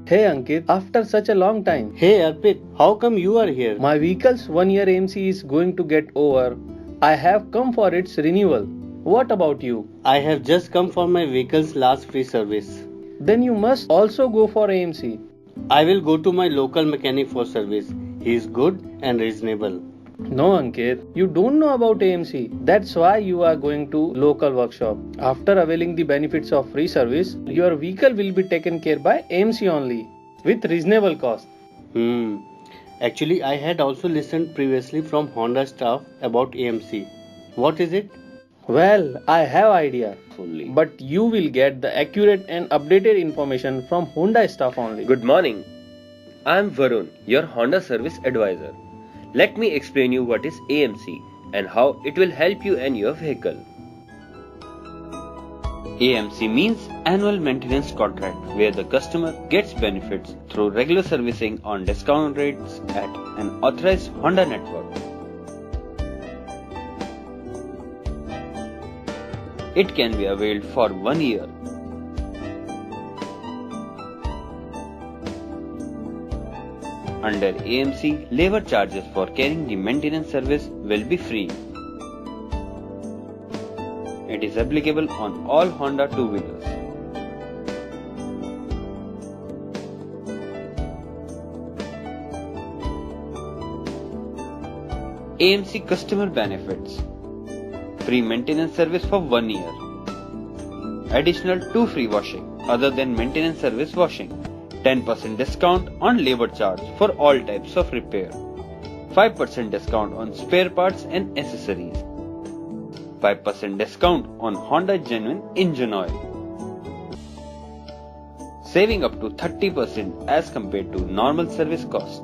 Hey Ankit, after such a long time. Hey Arpit, how come you are here? My vehicle's 1 year AMC is going to get over. I have come for its renewal. What about you? I have just come for my vehicle's last free service. Then you must also go for AMC. I will go to my local mechanic for service. He is good and reasonable. No Ankit, you don't know about AMC. That's why you are going to local workshop. After availing the benefits of free service, your vehicle will be taken care by AMC only with reasonable cost. Actually, I had also listened previously from Honda staff about AMC. What is it? Well, I have idea. But you will get the accurate and updated information from Honda staff only. Good morning. I am Varun, your Honda service advisor. Let me explain you what is AMC and how it will help you and your vehicle. AMC means annual maintenance contract where the customer gets benefits through regular servicing on discount rates at an authorized Honda network. It can be availed for 1 year. Under AMC, labor charges for carrying the maintenance service will be free. It is applicable on all Honda two-wheelers. AMC customer benefits: free maintenance service for 1 year. Additional 2 free washing other than maintenance service washing. 10% discount on labor charge for all types of repair. 5% discount on spare parts and accessories. 5% discount on Honda Genuine engine oil. Saving up to 30% as compared to normal service cost.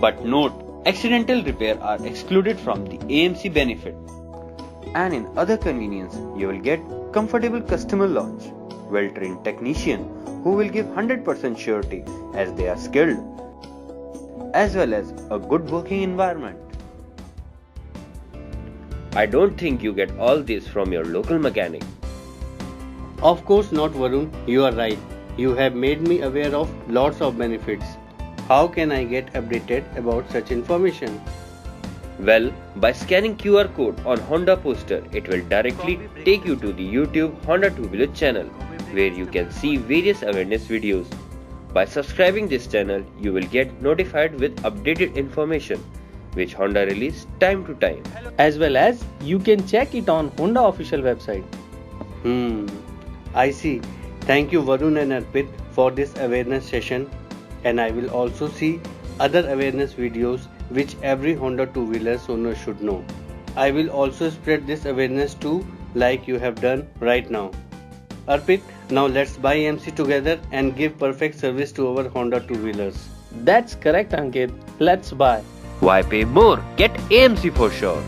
But note, accidental repair are excluded from the AMC benefit. And in other convenience, you will get comfortable customer lounge, well-trained technician who will give 100% surety as they are skilled, as well as a good working environment. I don't think you get all this from your local mechanic. Of course not, Varun. You are right. You have made me aware of lots of benefits. How can I get updated about such information? Well, by scanning QR code on Honda poster, it will directly take you to the YouTube Honda two-wheeler channel, where you can see various awareness videos. By subscribing this channel, you will get notified with updated information, which Honda release time to time. As well as you can check it on Honda official website. I see. Thank you Varun and Arpit for this awareness session. And I will also see other awareness videos which every Honda two-wheeler owner should know. I will also spread this awareness too, like you have done right now. Arpit, now let's buy AMC together and give perfect service to our Honda two-wheelers. That's correct Ankit. Let's buy. Why pay more? Get AMC for sure.